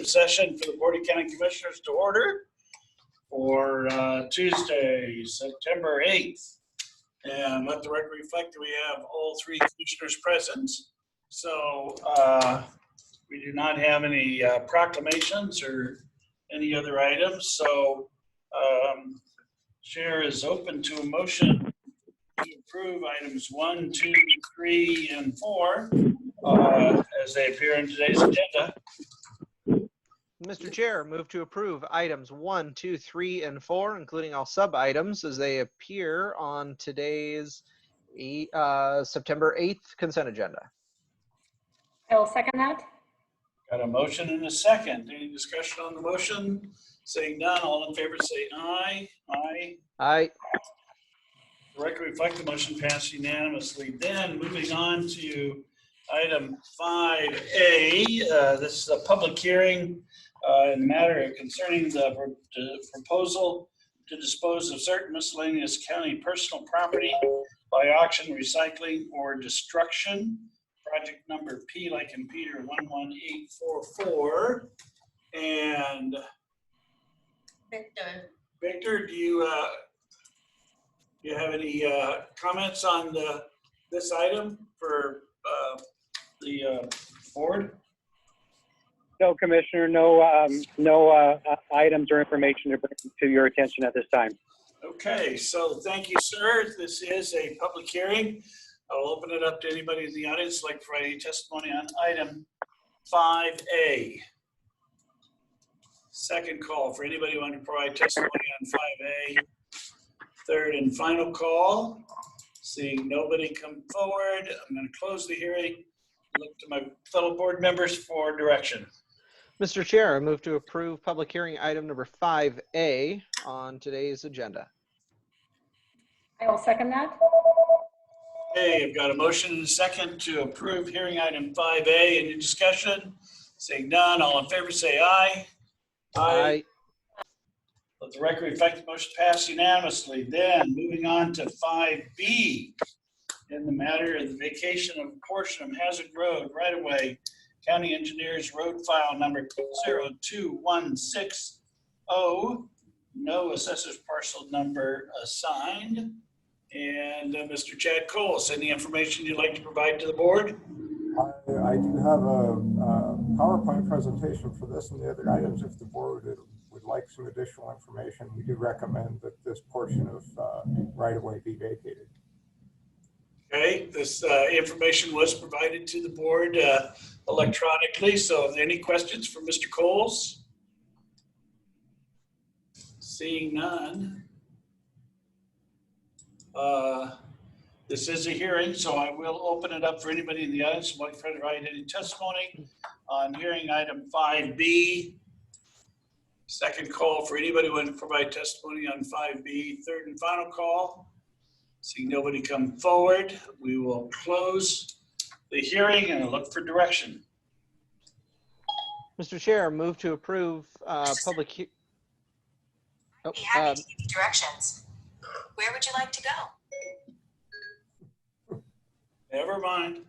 executive session for the Board of County Commissioners to order for Tuesday, September 8th. And let the record reflect that we have all three commissioners present. So we do not have any proclamations or any other items. So Chair is open to a motion to approve items 1, 2, 3, and 4 as they appear in today's agenda. Mr. Chair, move to approve items 1, 2, 3, and 4, including all sub-items as they appear on today's September 8th consent agenda. I will second that. Got a motion and a second. Any discussion on the motion? Saying none, all in favor say aye. Aye. Aye. The record reflect the motion passed unanimously. Then moving on to item 5A. This is a public hearing in the matter concerning the proposal to dispose of certain miscellaneous county personal property by auction, recycling, or destruction. Project number P like in Peter 11844. And Victor, do you have any comments on this item for the board? No, Commissioner, no items or information to bring to your attention at this time. Okay, so thank you, sir. This is a public hearing. I'll open it up to anybody in the audience like for any testimony on item 5A. Second call for anybody who wants to provide testimony on 5A. Third and final call. Seeing nobody come forward, I'm going to close the hearing. Look to my fellow board members for direction. Mr. Chair, I move to approve public hearing item number 5A on today's agenda. I will second that. Okay, I've got a motion and a second to approve hearing item 5A. Any discussion? Seeing none, all in favor say aye. Aye. Let the record reflect the motion passed unanimously. Then moving on to 5B. In the matter of the vacation of a portion of Hazard Road right-of-way, County Engineers Road File number 02160. No assessor's parcel number assigned. And Mr. Chad Coles, any information you'd like to provide to the board? I do have a PowerPoint presentation for this and the other items. If the board would like some additional information, we do recommend that this portion of right-of-way be vacated. Okay, this information was provided to the board electronically. So are there any questions for Mr. Coles? Seeing none. This is a hearing, so I will open it up for anybody in the audience who would like to provide any testimony on hearing item 5B. Second call for anybody who wants to provide testimony on 5B. Third and final call. Seeing nobody come forward, we will close the hearing and look for direction. Mr. Chair, move to approve public hearing. Be happy to give you directions. Where would you like to go? Never mind.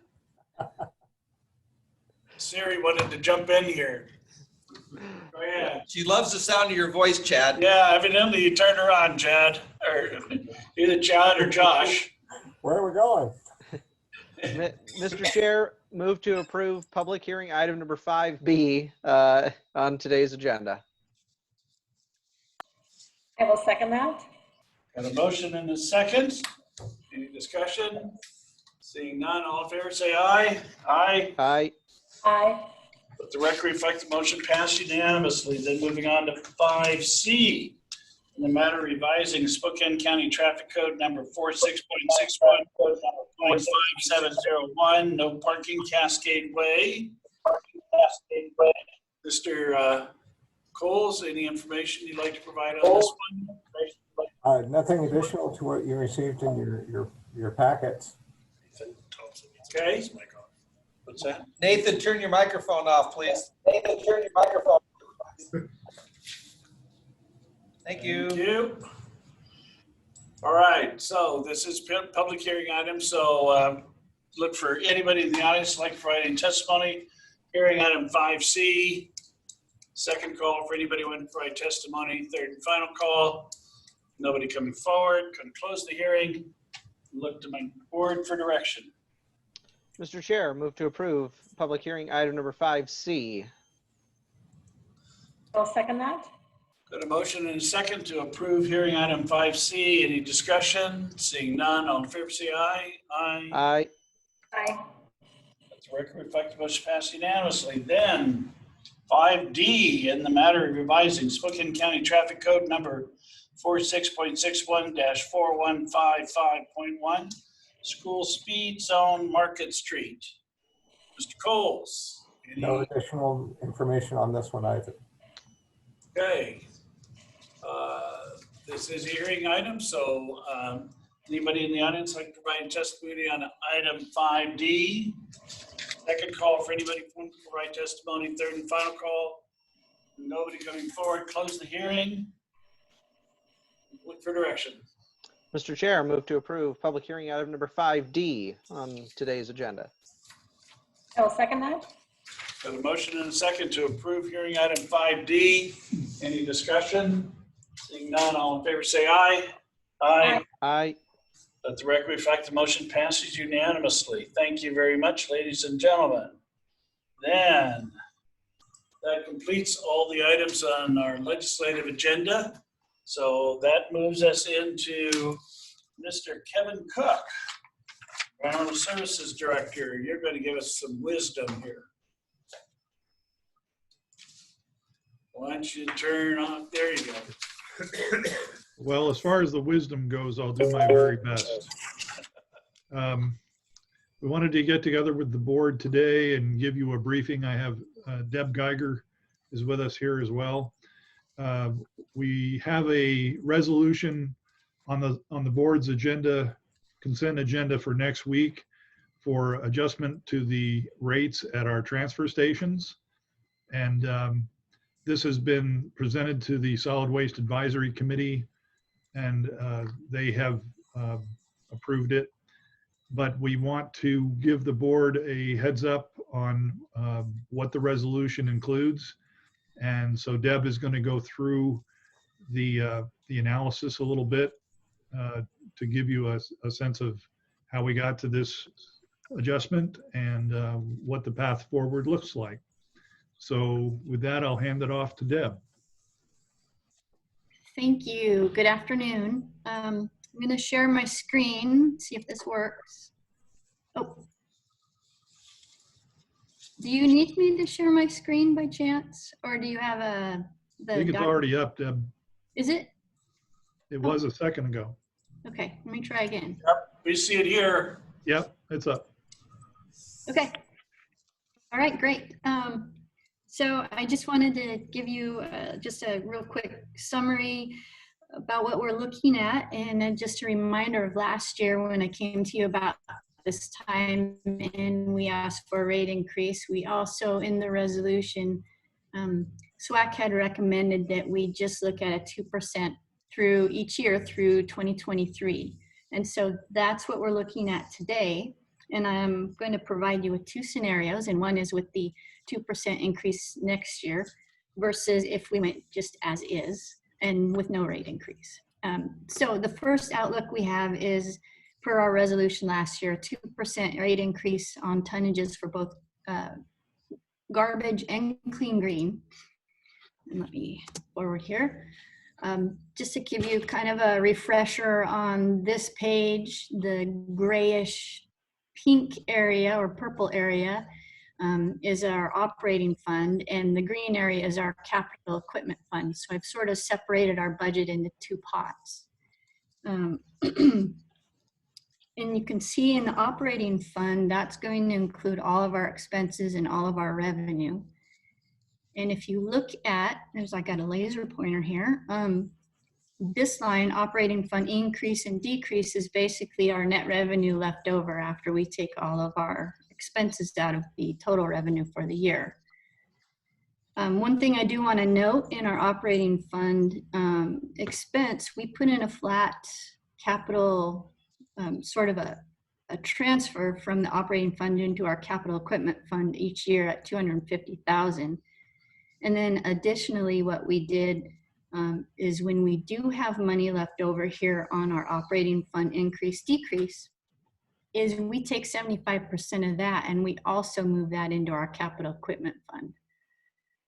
Siri wanted to jump in here. Go ahead. She loves the sound of your voice, Chad. Yeah, evidently you turned her on, Chad, or either Chad or Josh. Where are we going? Mr. Chair, move to approve public hearing item number 5B on today's agenda. I will second that. Got a motion and a second. Any discussion? Seeing none, all in favor say aye. Aye. Aye. Aye. Let the record reflect the motion passed unanimously. Then moving on to 5C. In the matter of revising Spokane County Traffic Code number 46.61.5701, no parking Cascade Way. Mr. Coles, any information you'd like to provide on this one? Nothing additional to what you received in your packets. Okay. What's that? Nathan, turn your microphone off, please. Nathan, turn your microphone off. Thank you. Thank you. All right, so this is public hearing item. So look for anybody in the audience like providing testimony. Hearing item 5C. Second call for anybody who went for a testimony. Third and final call. Nobody coming forward. Can close the hearing. Look to my board for direction. Mr. Chair, move to approve public hearing item number 5C. I will second that. Got a motion and a second to approve hearing item 5C. Any discussion? Seeing none, all in favor say aye. Aye. Aye. Aye. Let the record reflect the motion passed unanimously. Then 5D, in the matter of revising Spokane County Traffic Code number 46.61-4155.1, school speed zone, Market Street. Mr. Coles. No additional information on this one either. Okay. This is a hearing item, so anybody in the audience like to provide testimony on item 5D? Second call for anybody who wants to provide testimony. Third and final call. Nobody coming forward. Close the hearing. Look for direction. Mr. Chair, move to approve public hearing item number 5D on today's agenda. I will second that. Got a motion and a second to approve hearing item 5D. Any discussion? Seeing none, all in favor say aye. Aye. Aye. Let the record reflect the motion passes unanimously. Thank you very much, ladies and gentlemen. Then, that completes all the items on our legislative agenda. So that moves us into Mr. Kevin Cook, Environmental Services Director. You're going to give us some wisdom here. Why don't you turn off? There you go. Well, as far as the wisdom goes, I'll do my very best. We wanted to get together with the board today and give you a briefing. I have Deb Geiger is with us here as well. We have a resolution on the board's agenda, consent agenda for next week for adjustment to the rates at our transfer stations. And this has been presented to the Solid Waste Advisory Committee, and they have approved it. But we want to give the board a heads up on what the resolution includes. And so Deb is going to go through the analysis a little bit to give you a sense of how we got to this adjustment and what the path forward looks like. So with that, I'll hand it off to Deb. Thank you. Good afternoon. I'm going to share my screen, see if this works. Oh. Do you need me to share my screen by chance? Or do you have I think it's already up, Deb. Is it? It was a second ago. Okay, let me try again. Yep, we see it here. Yep, it's up. Okay. All right, great. So I just wanted to give you just a real quick summary about what we're looking at, and just a reminder of last year when I came to you about this time and we asked for a rate increase. We also, in the resolution, SWAC had recommended that we just look at a 2% through each year through 2023. And so that's what we're looking at today. And I'm going to provide you with two scenarios, and one is with the 2% increase next year versus if we went just as is and with no rate increase. So the first outlook we have is, per our resolution last year, 2% rate increase on tonnages for both garbage and clean green. And let me forward here. Just to give you kind of a refresher on this page, the grayish pink area or purple area is our operating fund, and the green area is our capital equipment fund. So I've sort of separated our budget into two pots. And you can see in the operating fund, that's going to include all of our expenses and all of our revenue. And if you look at, I got a laser pointer here. This line, operating fund increase and decrease, is basically our net revenue left over after we take all of our expenses out of the total revenue for the year. One thing I do want to note, in our operating fund expense, we put in a flat capital, sort of a transfer from the operating fund into our capital equipment fund each year at $250,000. And then additionally, what we did is when we do have money left over here on our operating fund increase decrease, is we take 75% of that and we also move that into our capital equipment fund.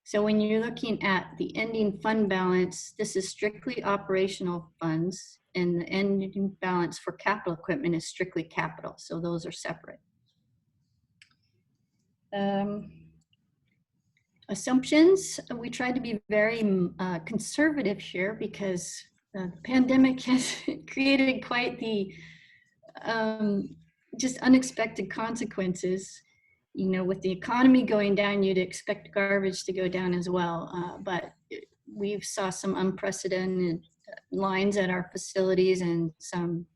So when you're looking at the ending fund balance, this is strictly operational funds, and the ending balance for capital equipment is strictly capital. So those are separate. Assumptions, we try to be very conservative here because the pandemic has created quite the just unexpected consequences. You know, with the economy going down, you'd expect garbage to go down as well. But we saw some unprecedented lines at our facilities and some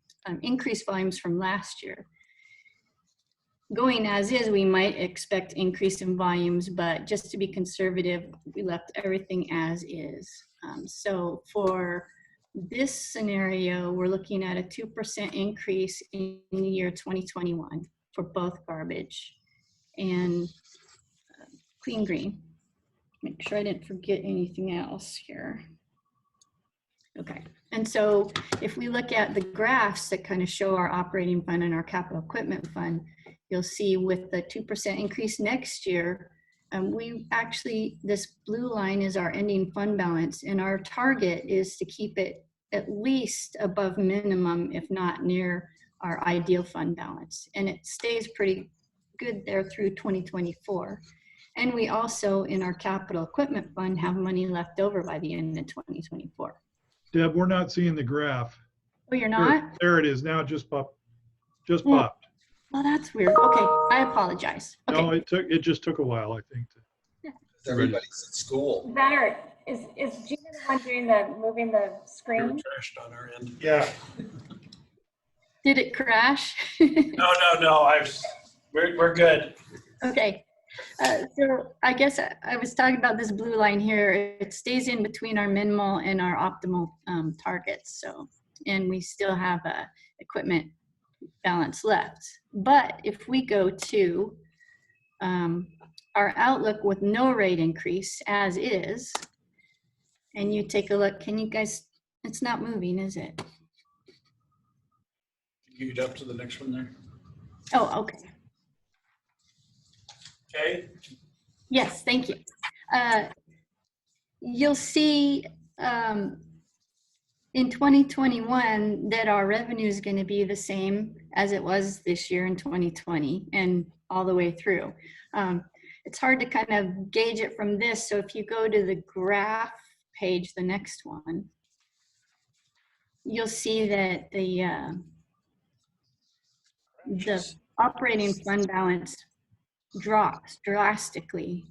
increased volumes from last year. Going as is, we might expect increase in volumes, but just to be conservative, we left everything as is. So for this scenario, we're looking at a 2% increase in the year 2021 for both garbage and clean green. Make sure I didn't forget anything else here. Okay, and so if we look at the graphs that kind of show our operating fund and our capital equipment fund, you'll see with the 2% increase next year, we actually, this blue line is our ending fund balance, and our target is to keep it at least above minimum, if not near our ideal fund balance. And it stays pretty good there through 2024. And we also, in our capital equipment fund, have money left over by the end of 2024. Deb, we're not seeing the graph. Oh, you're not? There it is now, just popped. Just popped. Oh, that's weird. Okay, I apologize. Okay. No, it just took a while, I think. Everybody's at school. Better. Is Gina the one doing the, moving the screen? Trashed on our end. Yeah. Did it crash? No. We're good. Okay. So I guess I was talking about this blue line here. It stays in between our minimal and our optimal targets. So, and we still have equipment balance left. But if we go to our outlook with no rate increase as is, and you take a look, can you guys, it's not moving, is it? You get up to the next one there. Oh, okay. Okay. Yes, thank you. You'll see in 2021 that our revenue is going to be the same as it was this year in 2020 and all the way through. It's hard to kind of gauge it from this. So if you go to the graph page, the next one, you'll see that the operating fund balance drops drastically,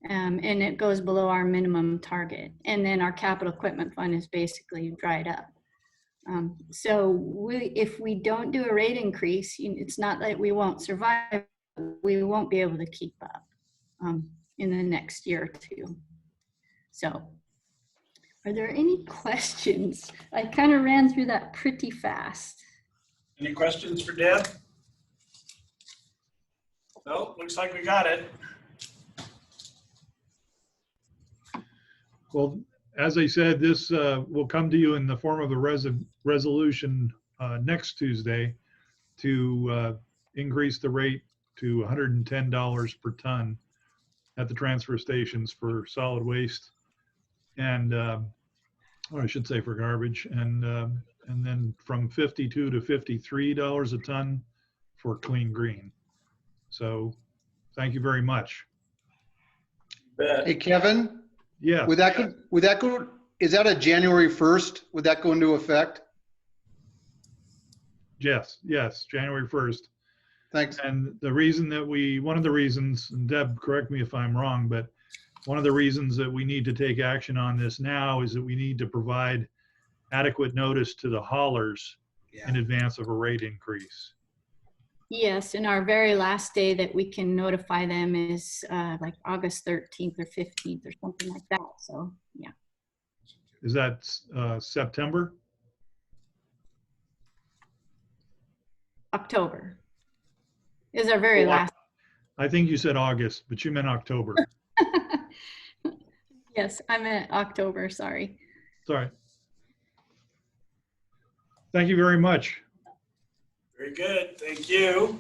and it goes below our minimum target. And then our capital equipment fund is basically dried up. So if we don't do a rate increase, it's not that we won't survive, we won't be able to keep up in the next year or two. So are there any questions? I kind of ran through that pretty fast. Any questions for Deb? No, looks like we got it. Well, as I said, this will come to you in the form of a resolution next Tuesday to increase the rate to $110 per ton at the transfer stations for solid waste, and or I should say for garbage, and then from $52 to $53 a ton for clean green. So, thank you very much. Hey, Kevin, Yeah. would that go, is that a January 1st? Would that go into effect? Yes, January 1st. Thanks. And the reason that one of the reasons, and Deb, correct me if I'm wrong, but one of the reasons that we need to take action on this now is that we need to provide adequate notice to the haulers in advance of a rate increase. Yes, and our very last day that we can notify them is like August 13th or 15th or something like that. So, yeah. Is that September? October is our very last. I think you said August, but you meant October. Yes, I'm at October, sorry. Sorry. Thank you very much. Very good, thank you.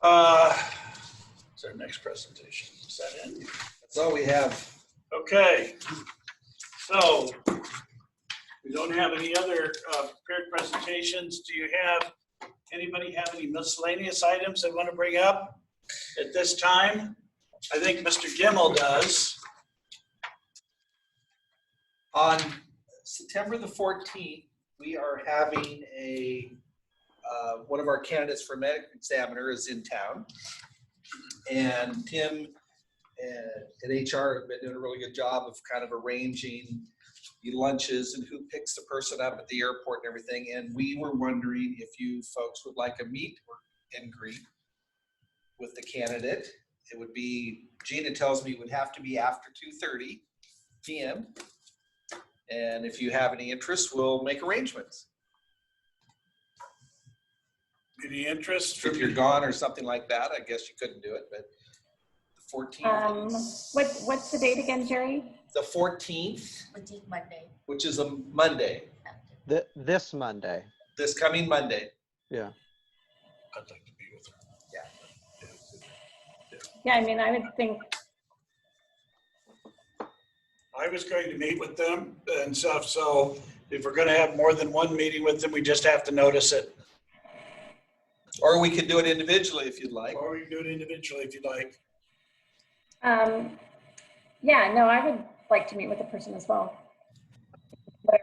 What's our next presentation? Is that in? That's all we have. Okay, so we don't have any other prepared presentations. Do you have, anybody have any miscellaneous items they want to bring up at this time? I think Mr. Gimmel does. On September the 14th, we are having one of our candidates for medical examiner is in town. And Tim and HR have been doing a really good job of kind of arranging the lunches and who picks the person up at the airport and everything. And we were wondering if you folks would like a meet and greet with the candidate. It would be, Gina tells me it would have to be after 2:30 p.m. And if you have any interest, we'll make arrangements. Any interest? If you're gone or something like that, I guess you couldn't do it, but the 14th. What's the date again, Jerry? The 14th, Monday. which is a Monday, This Monday. this coming Monday. Yeah. I'd like to be with her. Yeah, I mean, I would think, I was going to meet with them and stuff, so if we're gonna have more than one meeting with them, we just have to notice it. Or we could do it individually if you'd like. Or we can do it individually if you'd like. yeah, no, I would like to meet with the person as well.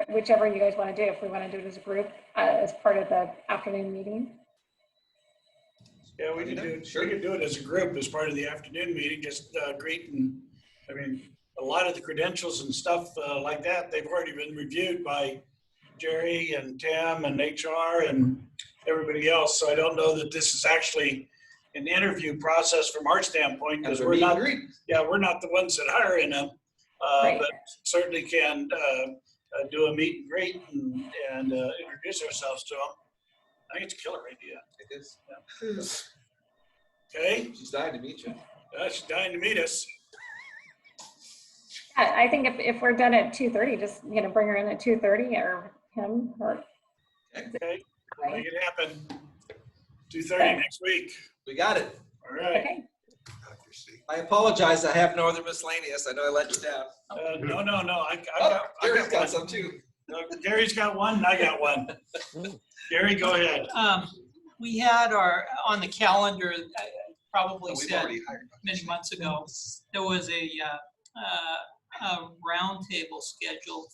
Whichever you guys want to do, if we want to do it as a group, as part of the afternoon meeting. Yeah, we can do, Sure. we can do it as a group, as part of the afternoon meeting, just greet and, I mean, a lot of the credentials and stuff like that, they've already been reviewed by Jerry and Tim and HR and everybody else. So I don't know that this is actually an interview process from our standpoint, because we're not, we're not the ones that hire in them. Right. But certainly can do a meet and greet and introduce ourselves to them. I think it's a killer idea. It is. Okay, She's dying to meet you. she's dying to meet us. Yeah, I think if we're done at 2:30, just, you know, bring her in at 2:30 or him or. Okay, we'll make it happen. 2:30 next week. We got it. All right. Okay. I apologize. I have no other miscellaneous. I know I let you down. No. Gary's got one. some too. Gary's got one, and I got one. Gary, go ahead. We had on the calendar, I probably We've said already hired. many months ago, there was a roundtable scheduled,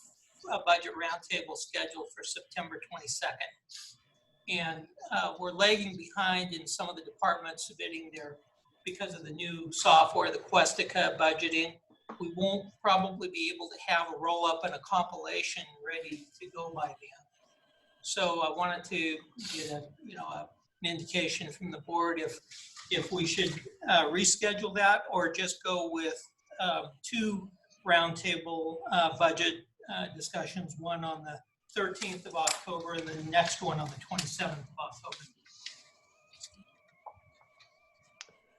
a budget roundtable scheduled for September 22nd. And we're lagging behind in some of the departments submitting their, because of the new software, the Questica budgeting. We won't probably be able to have a roll up and a compilation ready to go by then. So I wanted to get an indication from the board if we should reschedule that or just go with two roundtable budget discussions, one on the 13th of October and the next one on the 27th of October.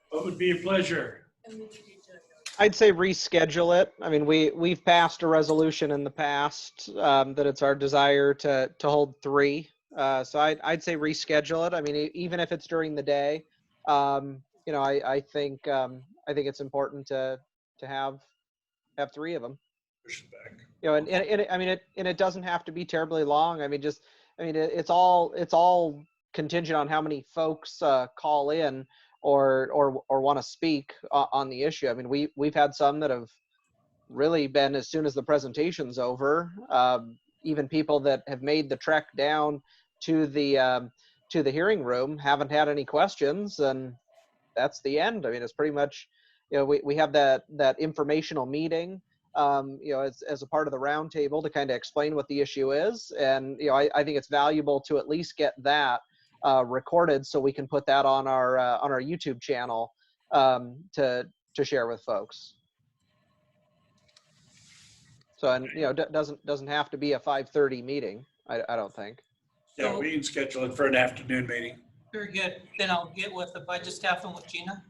What would be a pleasure? I'd say reschedule it. I mean, we've passed a resolution in the past that it's our desire to hold 3. So I'd say reschedule it. I mean, even if it's during the day, I think it's important to have 3 of them. Push it back. And it doesn't have to be terribly long. It's all contingent on how many folks call in or want to speak on the issue. I mean, we've had some that have really been as soon as the presentation's over. Even people that have made the trek down to the hearing room haven't had any questions, and that's the end. I mean, it's pretty much, we have that informational meeting, as a part of the roundtable to kind of explain what the issue is, and I think it's valuable to at least get that recorded so we can put that on our YouTube channel to share with folks. So, and it doesn't have to be a 5:30 meeting. I don't think. Yeah, we can schedule it for an afternoon meeting. Very good. Then I'll get with the budget staff and with Gina.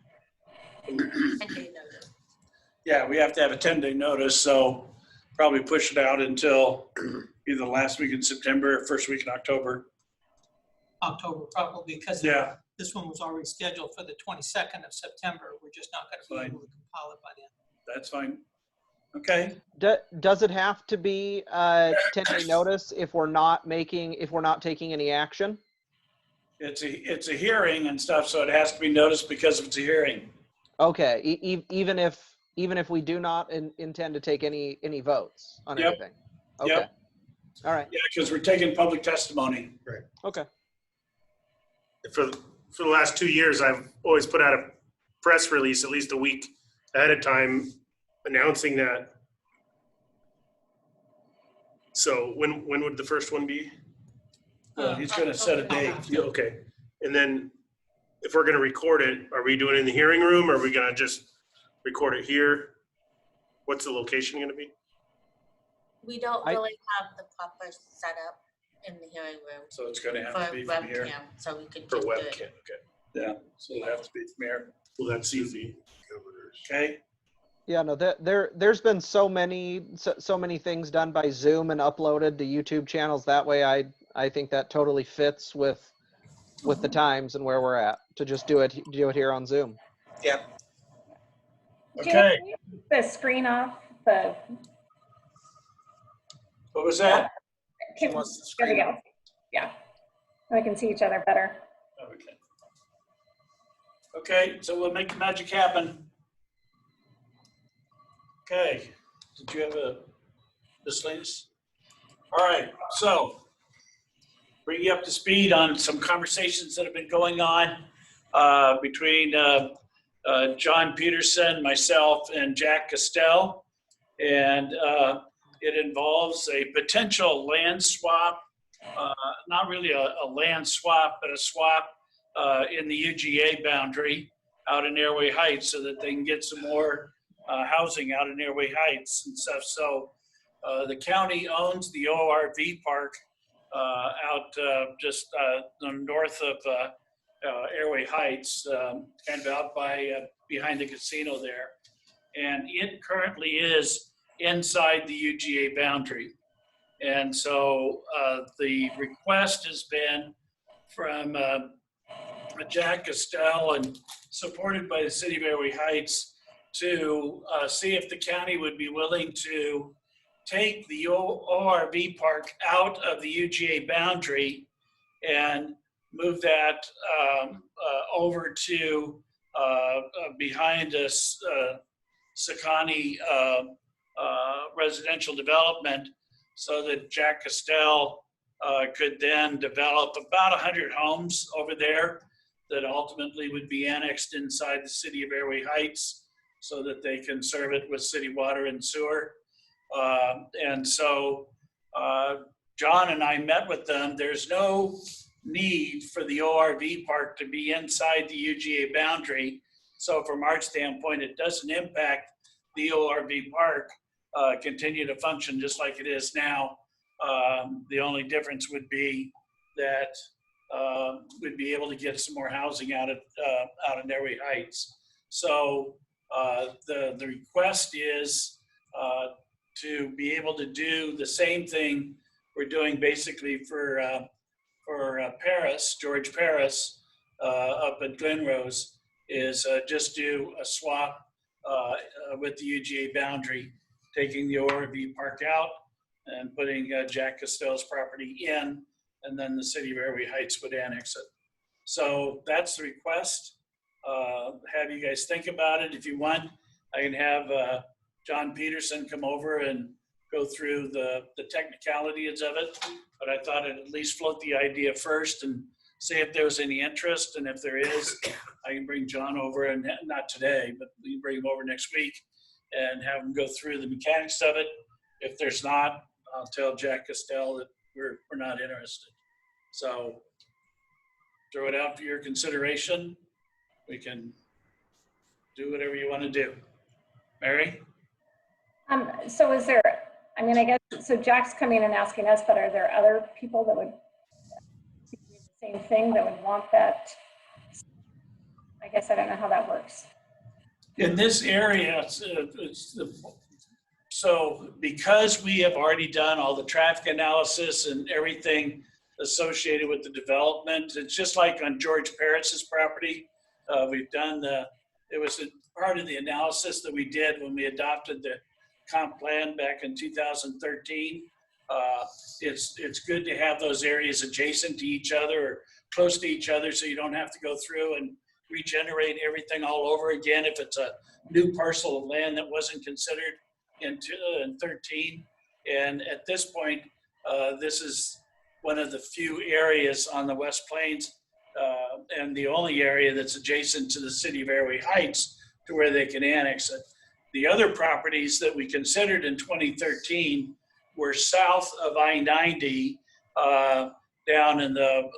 Yeah, we have to have a 10-day notice, so probably push it out until either the last week in September or first week in October. October probably, because Yeah, this one was already scheduled for the 22nd of September. We're just not going to be Fine. able to compile it by then. that's fine. Okay, Does it have to be a 10-day notice if we're not taking any action? it's a hearing and stuff, so it has to be noticed because it's a hearing. Okay, even if we do not intend to take any votes on Yep. anything. Okay. Yep. All right. Yeah, because we're taking public testimony. Okay. For the last 2 years, I've always put out a press release at least a week ahead of time announcing that. So when would the first one be? Well, he's gonna set a date. Yeah, okay. And then if we're gonna record it, are we doing it in the hearing room or are we gonna just record it here? What's the location gonna be? We don't I- really have the proper setup in the hearing room So it's gonna for have to be from here. webcam, so we could For just do webcam, it. okay. Yeah, so it'll have to be from here. Well, that's easy. Okay, Yeah, no, there's been so many things done by Zoom and uploaded to YouTube channels that way. I think that totally fits with the times and where we're at to just do it here on Zoom. Yeah. Do you want okay. to keep the screen off? The What was that? She wants the There we screen. go. Yeah, we can see each other better. Okay. Okay, so we'll make the magic happen. Okay, did you have a miscellaneous? All right, so bring you up to speed on some conversations that have been going on between John Peterson, myself, and Jack Castell. And it involves a potential land swap, not really a land swap, but a swap in the UGA boundary out in Airway Heights so that they can get some more housing out in Airway Heights and stuff. So the county owns the ORV park out just north of Airway Heights, kind of out by behind the casino there. And it currently is inside the UGA boundary. And so the request has been from Jack Castell and supported by the city of Airway Heights to see if the county would be willing to take the ORV park out of the UGA boundary and move that over to behind us Spokane residential development so that Jack Castell could then develop about 100 homes over there that ultimately would be annexed inside the city of Airway Heights so that they can serve it with city water and sewer. And so John and I met with them. There's no need for the ORV park to be inside the UGA boundary. So from our standpoint, it doesn't impact the ORV park, continue to function just like it is now. The only difference would be that we'd be able to get some more housing out in Airway Heights. So the request is to be able to do the same thing we're doing basically for Paris, George Paris, up at Glenrose, is just do a swap with the UGA boundary, taking the ORV park out and putting Jack Castell's property in, and then the city of Airway Heights would annex it. So that's the request. Have you guys think about it. If you want, I can have John Peterson come over and go through the technicalities of it. But I thought I'd at least float the idea first and see if there was any interest. And if there is, I can bring John over, and not today, but we can bring him over next week and have him go through the mechanics of it. If there's not, I'll tell Jack Castell that we're not interested. So throw it out for your consideration. We can do whatever you want to do. Mary? So is there, I mean, I guess, so Jack's coming and asking us, but are there other people that would do the same thing that would want that? I guess I don't know how that works. In this area, so because we have already done all the traffic analysis and everything associated with the development, it's just like on George Paris's property. We've done it was a part of the analysis that we did when we adopted the comp plan back in 2013. It's good to have those areas adjacent to each other or close to each other so you don't have to go through and regenerate everything all over again if it's a new parcel of land that wasn't considered in 13. And at this point, this is one of the few areas on the West Plains and the only area that's adjacent to the city of Airway Heights to where they can annex it. The other properties that we considered in 2013 were south of I-90 down in the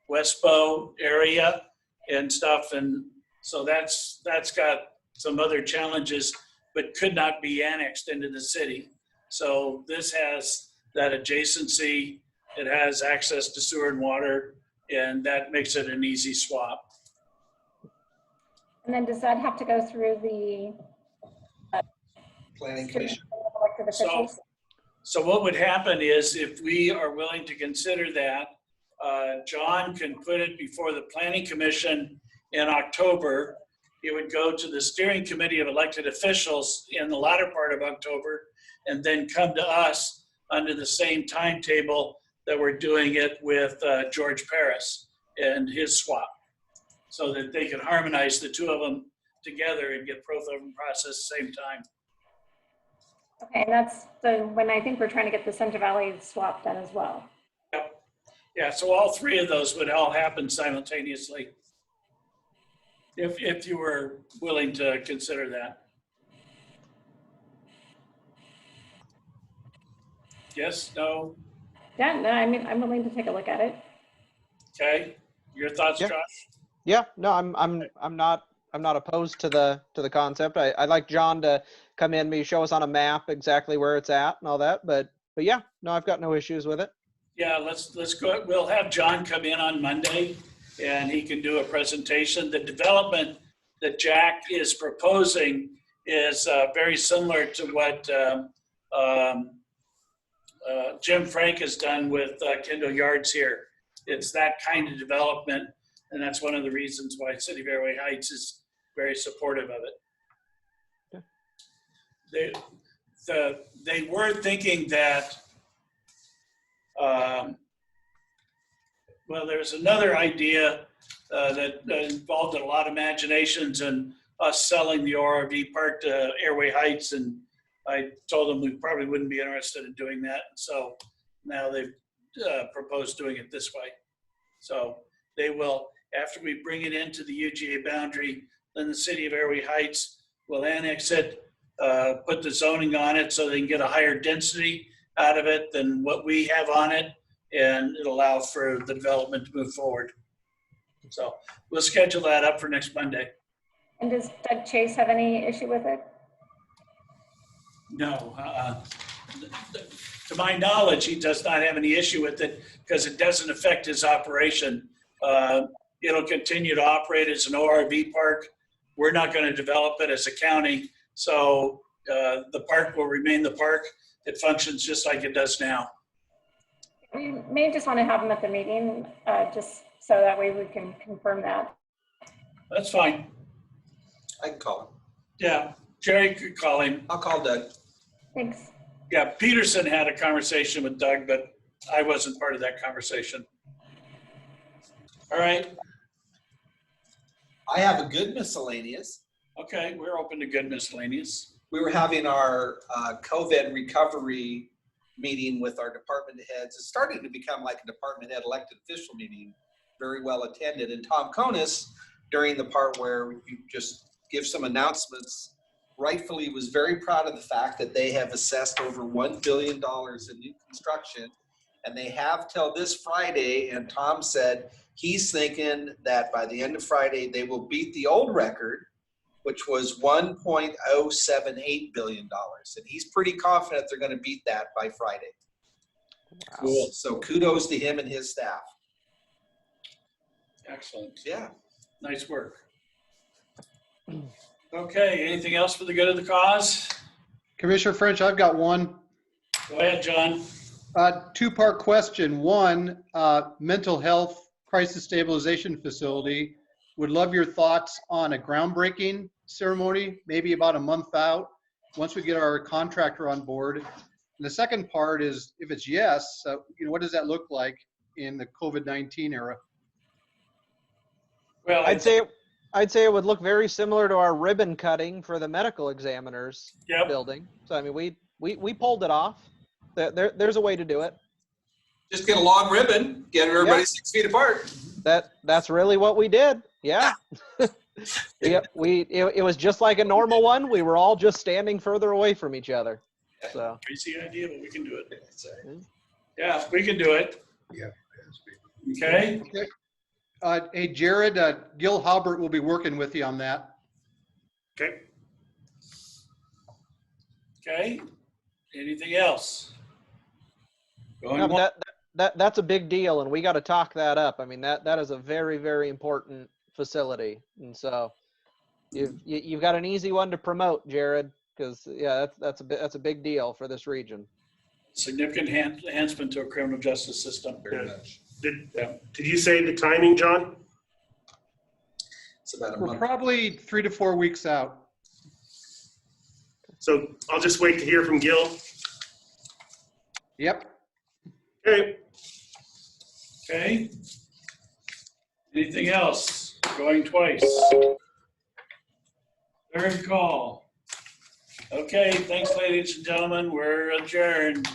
Westbow area and stuff. And so that's got some other challenges, but could not be annexed into the city. So this has that adjacency. It has access to sewer and water, and that makes it an easy swap. And then does that have to go through the Planning Commission. elected officials? So what would happen is if we are willing to consider that, John can put it before the Planning Commission in October. It would go to the Steering Committee of Elected Officials in the latter part of October, and then come to us under the same timetable that we're doing it with George Paris and his swap, so that they can harmonize the two of them together and get both of them processed at the same time. Okay, and that's when I think we're trying to get the Center Valley swap done as well. Yep. Yeah, so all three of those would all happen simultaneously if you were willing to consider that. Yes, no, Yeah, no, I mean, I'm willing to take a look at it. okay. Your thoughts, Yeah. Josh? Yeah, no, I'm not opposed to the concept. I'd like John to come in, maybe show us on a map exactly where it's at and all that. But yeah, no, I've got no issues with it. Yeah, let's go. We'll have John come in on Monday and he can do a presentation. The development that Jack is proposing is very similar to what Jim Frank has done with Kendall Yards here. It's that kind of development, and that's one of the reasons why City of Airway Heights is very supportive of it. Yeah. They were thinking that, well, there's another idea that involved a lot of imaginations and us selling the ORV park to Airway Heights, and I told them we probably wouldn't be interested in doing that. So now they've proposed doing it this way. So they will, after we bring it into the UGA boundary, then the city of Airway Heights will annex it, put the zoning on it so they can get a higher density out of it than what we have on it, and it'll allow for the development to move forward. So we'll schedule that up for next Monday. And does Doug Chase have any issue with it? No, to my knowledge, he does not have any issue with it because it doesn't affect his operation. It'll continue to operate as an ORV park. We're not going to develop it as a county. So the park will remain the park. It functions just like it does now. We may just want to have him at the meeting, just so that way we can confirm that. That's fine. I can call him. Yeah, Jerry could call him. I'll call Doug. Thanks. Yeah, Peterson had a conversation with Doug, but I wasn't part of that conversation. All right. I have a good miscellaneous. Okay, we're open to good miscellaneous. We were having our COVID recovery meeting with our department heads. It's starting to become like a department head elected official meeting, very well attended. And Tom Konis, during the part where you just give some announcements, rightfully was very proud of the fact that they have assessed over $1 billion in new construction. And they have till this Friday, and Tom said he's thinking that by the end of Friday, they will beat the old record, which was $1.078 billion. And he's pretty confident they're going to beat that by Friday. Wow. Cool. So kudos to him and his staff. Excellent. Yeah. Nice work. Okay, anything else for the good of the cause? Commissioner French, I've got one. Go ahead, John. Two-part question. One, mental health crisis stabilization facility. Would love your thoughts on a groundbreaking ceremony, maybe about a month out, once we get our contractor on board. And the second part is, if it's yes, what does that look like in the COVID-19 era? Well, I'd say it would look very similar to our ribbon cutting for the medical examiners Yep. building. So I mean, we pulled it off. There's a way to do it. Just get a long ribbon, get everybody 6 feet apart. That's really what we did. Yeah. Yeah, it was just like a normal one. We were all just standing further away from each other. So crazy idea, but we can do it. Yeah, we can do it. Yeah. Okay. Hey, Jared, Gil Halbert will be working with you on that. Okay. Okay. Anything else? Going no, once. that's a big deal, and we got to talk that up. I mean, that is a very, very important facility, and so you've got an easy one to promote, Jared, because yeah, that's a big deal for this region. Significant enhancement to a criminal justice system. Very much. Did you say the timing, John? It's about a We're month. probably 3 to 4 weeks out. So I'll just wait to hear from Gil. Yep. Okay. Okay. Anything else? Going twice. Third call. Okay, thanks, ladies and gentlemen. We're adjourned.